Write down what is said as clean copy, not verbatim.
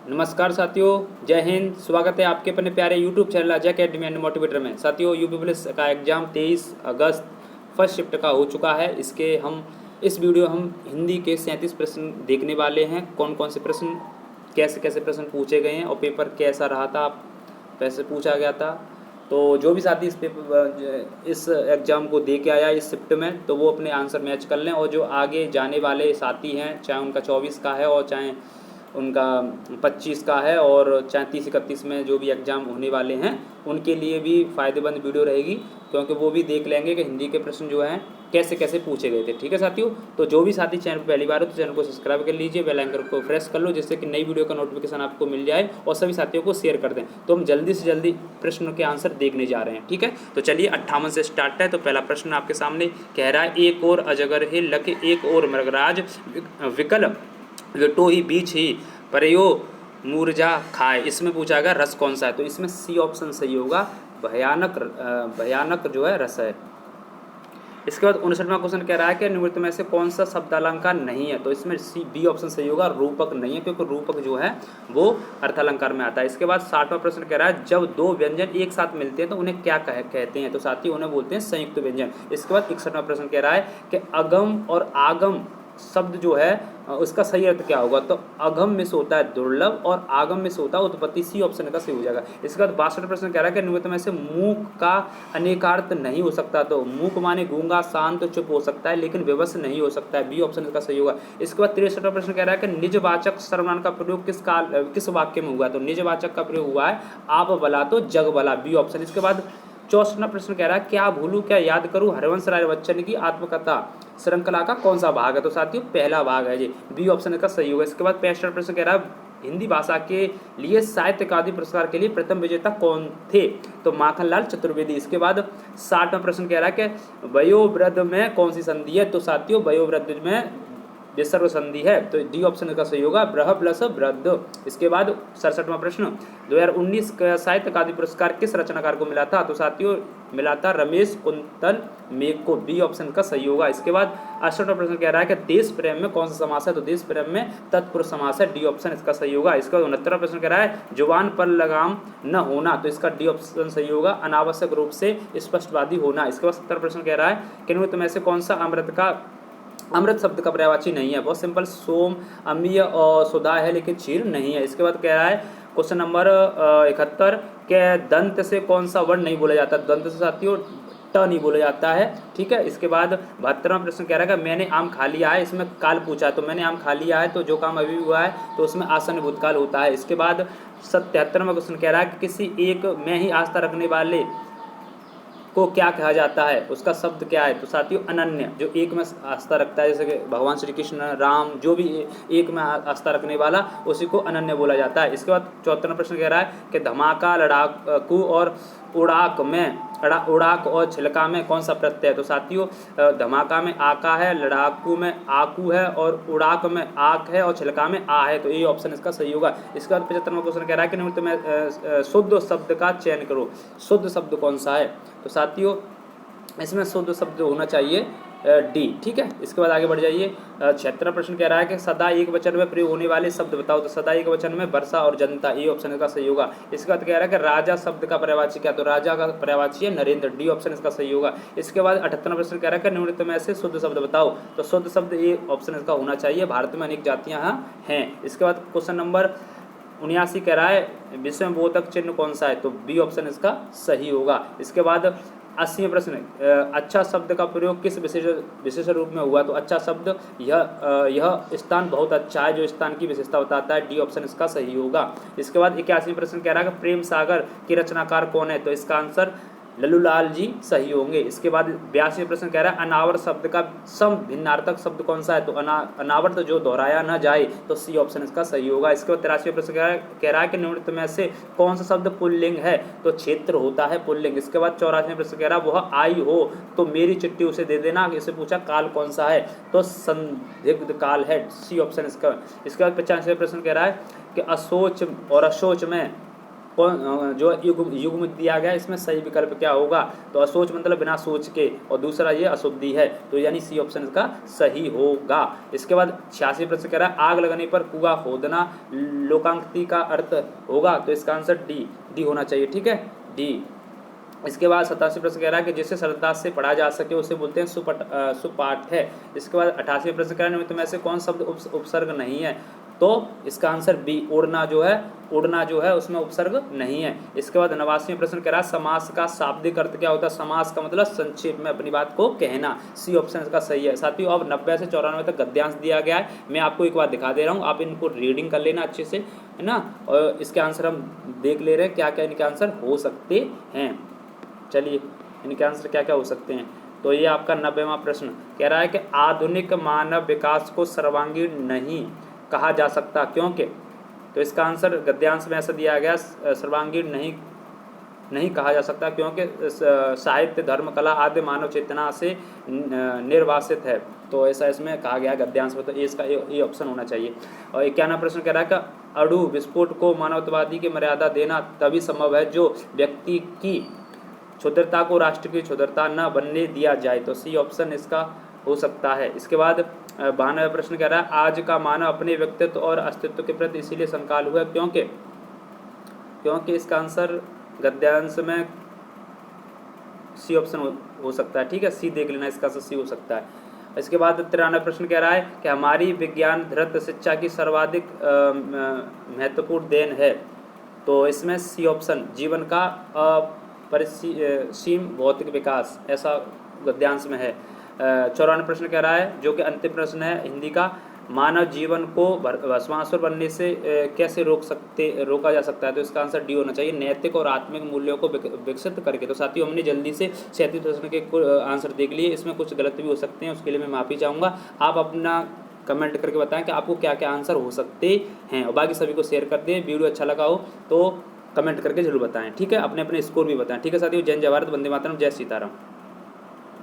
नमस्कार साथियों, जय हिंद। स्वागत है आपके अपने प्यारे YouTube channel Ajay academy and motivator में। साथियों, यूपी पुलिस का एग्ज़ाम 23 अगस्त फर्स्ट शिफ्ट का हो चुका है। इस वीडियो हम हिंदी के 37 प्रश्न देखने वाले हैं। कौन कौन से प्रश्न, कैसे कैसे प्रश्न पूछे गए हैं और पेपर कैसा रहा था, कैसे पूछा गया था। तो जो भी साथी इस एग्ज़ाम को दे के आया इस शिफ्ट में, तो वो अपने आंसर मैच कर लें। और जो आगे जाने वाले साथी हैं, चाहे उनका 24 का है और चाहे उनका 25 का है और 34-31 में जो भी एग्ज़ाम होने वाले हैं, उनके लिए भी फ़ायदेमंद वीडियो रहेगी, क्योंकि वो भी देख लेंगे कि हिंदी के प्रश्न जो हैं कैसे कैसे पूछे गए थे। ठीक है साथियों, तो जो भी साथी चैनल पर पहली बार हो तो चैनल को सब्सक्राइब कर लीजिए, बेल आइकन को प्रेस कर लो, जिससे कि नई वीडियो का नोटिफिकेशन आपको मिल जाए और सभी साथियों को शेयर कर दें। तो हम जल्दी से जल्दी प्रश्नों के आंसर देखने जा रहे हैं। ठीक है, तो चलिए 58 से स्टार्ट है। तो पहला प्रश्न आपके सामने कह रहा है, एक और अजगर है लख एक और मृगराज, विकल विटो ही बीच ही परयो मूर्जा खाए। इसमें पूछा गया रस कौन सा है, तो इसमें सी ऑप्शन सही होगा, भयानक जो है रस है। इसके बाद 59वां क्वेश्चन कह रहा है कि निम्नलिखित में से कौन सा शब्द अलंकार नहीं है, तो इसमें सी बी ऑप्शन सही होगा, रूपक नहीं है, क्योंकि रूपक जो है वो अर्थालंकार में आता है। इसके बाद 60वां प्रश्न कह रहा है, जब दो व्यंजन एक साथ मिलते हैं तो उन्हें क्या कहते हैं, तो साथी उन्हें बोलते हैं संयुक्त व्यंजन। इसके बाद 61वां प्रश्न कह रहा है कि अगम और आगम शब्द जो है उसका सही अर्थ क्या होगा, तो अगम में से होता है दुर्लभ और आगम में से होता है उत्पत्ति। सी ऑप्शन का सही हो जाएगा। इसके बाद 62 प्रश्न कह रहा है कि निम्नलिखित में से मूक का अनेकार्थ नहीं हो सकता, तो मूक माने गूंगा, शांत, चुप हो सकता है, लेकिन विवश नहीं हो सकता है। बी ऑप्शन इसका सही होगा। इसके बाद 63वां प्रश्न कह रहा है कि निजवाचक सर्वनाम का प्रयोग किस वाक्य में हुआ, तो निजवाचक का प्रयोग हुआ है आप भला तो जग भला, बी ऑप्शन। इसके बाद 64वां प्रश्न कह रहा है, क्या भूलूं क्या याद करूं हरिवंश राय बच्चन की आत्मकथा श्रृंखला का कौन सा भाग है, तो साथियों पहला भाग है जी, बी ऑप्शन का सही होगा। इसके बाद 65वां प्रश्न कह रहा है, हिंदी भाषा के लिए साहित्य अकादमी पुरस्कार के लिए प्रथम विजेता कौन थे, तो माखनलाल चतुर्वेदी। इसके बाद 60वां प्रश्न कह रहा है कि वयोवृद्ध में कौन सी संधि है, तो साथियों वयोवृद्ध में विसर्ग संधि है, तो डी ऑप्शन का सही होगा, ब्रह प्लस वृद्ध। इसके बाद 67वां प्रश्न, 2019 का साहित्य अकादमी पुरस्कार किस रचनाकार को मिला था, तो साथियों मिला था रमेश कुंतल मेघ को, बी ऑप्शन का सही होगा। इसके बाद 68वां प्रश्न कह रहा है कि देश प्रेम में कौन सा समास है, तो देश प्रेम में तत्पुरुष समास है, डी ऑप्शन इसका सही होगा। इसके बाद 69वां प्रश्न कह रहा है, जुबान पर लगाम न होना, तो इसका डी ऑप्शन सही होगा, अनावश्यक रूप से स्पष्टवादी होना। इसके बाद 70वां प्रश्न कह रहा है कि निम्नलिखित में से कौन सा अमृत शब्द का पर्यायवाची नहीं है, बहुत सिंपल, सोम, अम्लीय और सुधा है, लेकिन क्षीर नहीं है। इसके बाद कह रहा है क्वेश्चन नंबर 71 के दंत से कौन सा वर्ण नहीं बोला जाता, दंत से साथियों ट नहीं बोला जाता है। ठीक है, इसके बाद 72वां प्रश्न कह रहा है कि मैंने आम खा लिया है, इसमें काल पूछा है, तो मैंने आम खा लिया है तो जो काम अभी हुआ है तो उसमें आसन्न भूतकाल होता है। इसके बाद 77वां क्वेश्चन कह रहा है कि किसी एक में ही आस्था रखने वाले को क्या कहा जाता है, उसका शब्द क्या है, तो साथियों अनन्य, जो एक में आस्था रखता है, जैसे कि भगवान श्री कृष्ण, राम, जो भी एक में आस्था रखने वाला उसी को अनन्य बोला जाता है। इसके बाद 74वां प्रश्न कह रहा है कि धमाका, लड़ाकू और उड़ाक और छिलका में कौन सा प्रत्यय है, तो साथियों धमाका में आका है, लड़ाकू में आकू है और उड़ाक में आक है और छिलका में आ है, तो ये ऑप्शन इसका सही होगा। इसके बाद 75वां क्वेश्चन कह रहा है कि निम्नलिखित में शुद्ध शब्द का चयन करो, शुद्ध शब्द कौन सा है, तो साथियों इसमें शुद्ध शब्द होना चाहिए डी। ठीक है, इसके बाद आगे बढ़ जाइए। 76वां प्रश्न कह रहा है कि सदा एक वचन में प्रयोग होने वाले शब्द बताओ, तो सदा एक वचन में वर्षा और जनता, ये ऑप्शन का सही होगा। इसके बाद कह रहा है कि राजा शब्द का पर्यायवाची क्या, तो राजा का पर्यायवाची है नरेंद्र, डी ऑप्शन इसका सही होगा। इसके बाद 78वां प्रश्न कह रहा है कि निम्नलिखित में से शुद्ध शब्द बताओ, तो शुद्ध शब्द ये ऑप्शन इसका होना चाहिए, भारत में अनेक जातियाँ हैं। इसके बाद क्वेश्चन नंबर 79 कह रहा है विषम बोधक चिन्ह कौन सा है, तो बी ऑप्शन इसका सही होगा। इसके बाद 80वां प्रश्न, अच्छा शब्द का प्रयोग किस विशेष रूप में हुआ, तो अच्छा शब्द यह स्थान बहुत अच्छा है, जो स्थान की विशेषता बताता है, डी ऑप्शन इसका सही होगा। इसके बाद 81वां प्रश्न कह रहा है कि प्रेम सागर के रचनाकार कौन है, तो इसका आंसर लल्लूलाल जी सही होंगे। इसके बाद 82वां प्रश्न कह रहा है अनावर्त शब्द का सम भिन्नार्थक शब्द कौन सा है, तो अनावर्त जो दोहराया न जाए, तो सी ऑप्शन इसका सही होगा। इसके बाद 83वां प्रश्न कह रहा है कि निम्नलिखित में से कौन सा शब्द पुल्लिंग है, तो क्षेत्र होता है पुल्लिंग। इसके बाद 84वां प्रश्न कह रहा है वह आई हो तो मेरी चिट्ठी उसे दे देना, इसे पूछा काल कौन सा है, तो संदिग्ध काल है, सी ऑप्शन इसका। इसके बाद 85वां प्रश्न कह रहा है कि असोच और अशोच में जो युग्म दिया गया इसमें सही विकल्प क्या होगा, तो अशोच मतलब बिना सोच के, और दूसरा ये अशुद्धि है, तो यानी सी ऑप्शन इसका सही होगा। इसके बाद 86 प्रश्न कह रहा है आग लगने पर कुआं खोदना लोकांकित का अर्थ होगा, तो इसका आंसर डी होना चाहिए, ठीक है, डी। इसके बाद 87 प्रश्न कह रहा है कि जिसे सरलता से पढ़ा जा सके उसे बोलते हैं सुपाठ है। इसके बाद 88 प्रश्न कह रहा है निम्न में से कौन शब्द उपसर्ग नहीं है, तो इसका आंसर बी उड़ना जो है उसमें उपसर्ग नहीं है। इसके बाद 89वां प्रश्न कह रहा है समास का शाब्दिक अर्थ क्या होता है, समास का मतलब संक्षेप में अपनी बात को कहना, सी ऑप्शन इसका सही है। साथियों अब 90 से 94 तक गद्यांश दिया गया है, मैं आपको एक बार दिखा दे रहा हूँ, आप इनको रीडिंग कर लेना अच्छे से, है ना, और इसके आंसर हम देख ले रहे हैं क्या क्या इनके आंसर हो सकते हैं। चलिए इनके आंसर क्या क्या हो सकते हैं। तो ये आपका 90वां प्रश्न कह रहा है कि आधुनिक मानव विकास को सर्वांगीण नहीं कहा जा सकता क्योंकि, तो इसका आंसर गद्यांश में ऐसा दिया गया सर्वांगीण नहीं कहा जा सकता क्योंकि साहित्य धर्म कला आदि मानव चेतना से निर्वासित है, तो ऐसा इसमें कहा गया गद्यांश में, तो इसका ये ऑप्शन होना चाहिए। और 91वां प्रश्न कह रहा है कि अणु विस्फोट को मानवतावादी की मर्यादा देना तभी संभव है जो व्यक्ति की क्षुद्रता को राष्ट्र की क्षुद्रता न बनने दिया जाए, तो सी ऑप्शन इसका हो सकता है। इसके बाद 92वां प्रश्न कह रहा है आज का मानव अपने व्यक्तित्व और अस्तित्व के प्रति इसीलिए संकाल हुआ क्योंकि इसका आंसर गद्यांश में सी ऑप्शन हो सकता है, ठीक है, सी देख लेना, इसका आंसर सी हो सकता है। इसके बाद 93वां प्रश्न कह रहा है कि हमारी विज्ञान धृत शिक्षा की सर्वाधिक महत्वपूर्ण देन है, तो इसमें सी ऑप्शन जीवन का परिसीम भौतिक विकास, ऐसा गद्यांश में है। 94वां प्रश्न कह रहा है जो कि अंतिम प्रश्न है हिंदी का, मानव जीवन को भस्मासुर बनने से कैसे रोका जा सकता है, तो इसका आंसर डी होना चाहिए, नैतिक और आत्मिक मूल्यों को विकसित करके। तो साथियों हमने जल्दी से 37 प्रश्न के आंसर देख लिए, इसमें कुछ गलत भी हो सकते हैं, उसके लिए मैं माफ़ी चाहूँगा। आप अपना कमेंट करके बताएं कि आपको क्या क्या आंसर हो सकते हैं, और बाकी सभी को शेयर कर दें। वीडियो अच्छा लगा हो तो कमेंट करके जरूर बताएं, ठीक है, अपने अपने स्कोर भी बताएं, ठीक है साथियों। जय हिंद, जय भारत, वंदे मातरम, जय सीताराम।